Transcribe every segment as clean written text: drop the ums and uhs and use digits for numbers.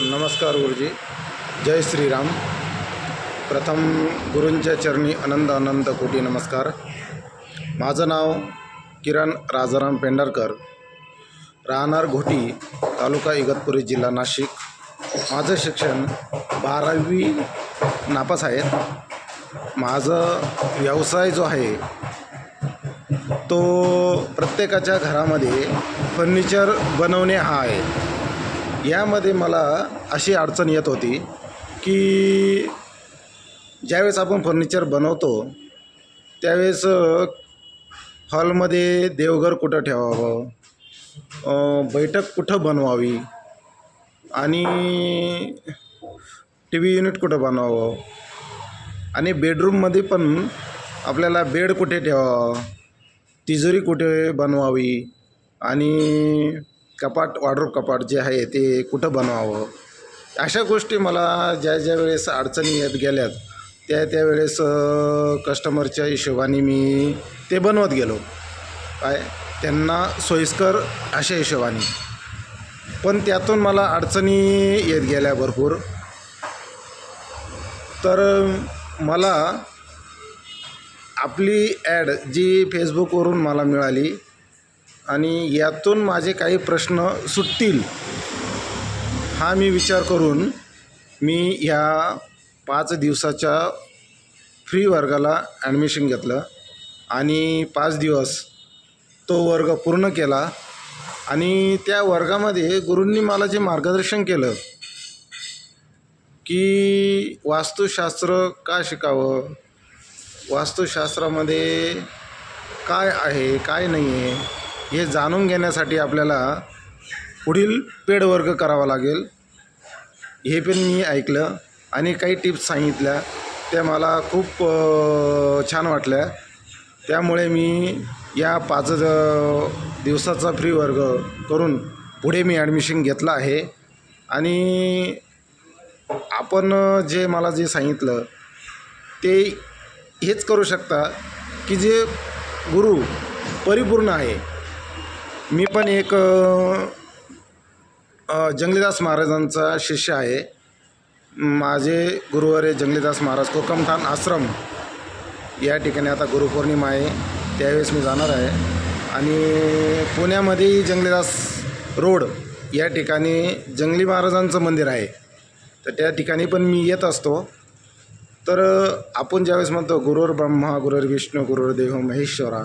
नमस्कार गुरुजी. जय श्रीराम. प्रथम गुरूंच्या चरणी अनंत कोटी नमस्कार. माझं नाव किरण राजाराम पेंढारकर, राहणार घोटी, तालुका इगतपुरी, जिल्हा नाशिक. माझं शिक्षण 12वी नापास आहे. माझं व्यवसाय जो आहे तो प्रत्येकाच्या घरामध्ये फर्निचर बनवणे हा आहे. यामध्ये मला अशी अडचण येत होती की ज्यावेळेस आपण फर्निचर बनवतो त्यावेळेस हॉलमध्ये देवघर कुठं ठेवावं, बैठक कुठं बनवावी आणि टी व्ही युनिट कुठं बनवावं आणि बेडरूममध्ये पण आपल्याला बेड कुठे ठेवावा, तिजोरी कुठे बनवावी आणि कपाट, वॉर्डरोब कपाट जे आहे ते कुठं बनवावं, अशा गोष्टी मला ज्या वेळेस अडचणी येत गेल्यात त्यावेळेस कस्टमरच्या हिशोबाने मी ते बनवत गेलो, काय त्यांना सोयीस्कर अशा हिशोबाने. पण त्यातून मला अडचणी येत गेल्या भरपूर. तर मला आपली ॲड जी फेसबुकवरून मला मिळाली आणि यातून माझे काही प्रश्न सुटतील हा मी विचार करून मी ह्या 5 दिवसाच्या फ्री वर्गाला ॲडमिशन घेतलं आणि 5 दिवस तो वर्ग पूर्ण केला. आणि त्या वर्गामध्ये गुरूंनी मला जे मार्गदर्शन केलं की वास्तुशास्त्र का शिकावं, वास्तुशास्त्रामध्ये काय आहे काय नाही आहे हे जाणून घेण्यासाठी आपल्याला पुढील पेड वर्ग करावा लागेल, हे पण मी ऐकलं आणि काही टिप्स सांगितल्या त्या मला खूप छान वाटल्या. त्यामुळे मी या 5 दिवसाचा फ्री वर्ग करून पुढे मी ॲडमिशन घेतलं आहे. आणि आपण जे मला जे सांगितलं ते हेच करू शकता की जे गुरु परिपूर्ण आहे. मी पण एक जंगलीदास महाराजांचा शिष्य आहे. माझे गुरुवारे जंगलीदास महाराज कोकमठाण आश्रम या ठिकाणी आता गुरुपौर्णिमा आहे त्यावेळेस मी जाणार आहे. आणि पुण्यामध्येही जंगलीदास रोड या ठिकाणी जंगली महाराजांचं मंदिर आहे, तर त्या ठिकाणी पण मी येत असतो. तर आपण ज्यावेळेस म्हणतो गुरुर् ब्रह्मा गुरुर्विष्णू गुरुर्देव महेश्वरा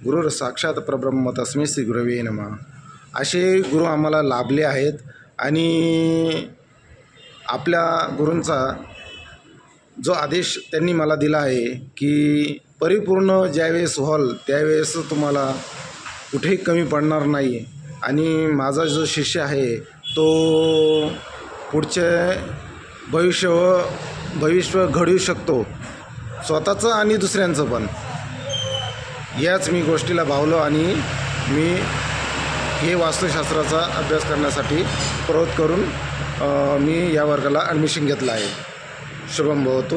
गुरुर साक्षात परब्रह्म तस्मै श्री गुरवे नमः, असे गुरु आम्हाला लाभले आहेत. आणि आपल्या गुरूंचा जो आदेश त्यांनी मला दिला आहे की परिपूर्ण ज्यावेळेस व्हाल त्यावेळेस तुम्हाला कुठेही कमी पडणार नाही. आणि माझा जो शिष्य आहे तो पुढचे भविष्य घडवू शकतो, स्वतःचं आणि दुसऱ्यांचं पण. याच मी गोष्टीला भावलो आणि मी हे वास्तुशास्त्राचा अभ्यास करण्यासाठी प्रवृत्त करून मी या वर्गाला ॲडमिशन घेतलं आहे. शुभम भवतु.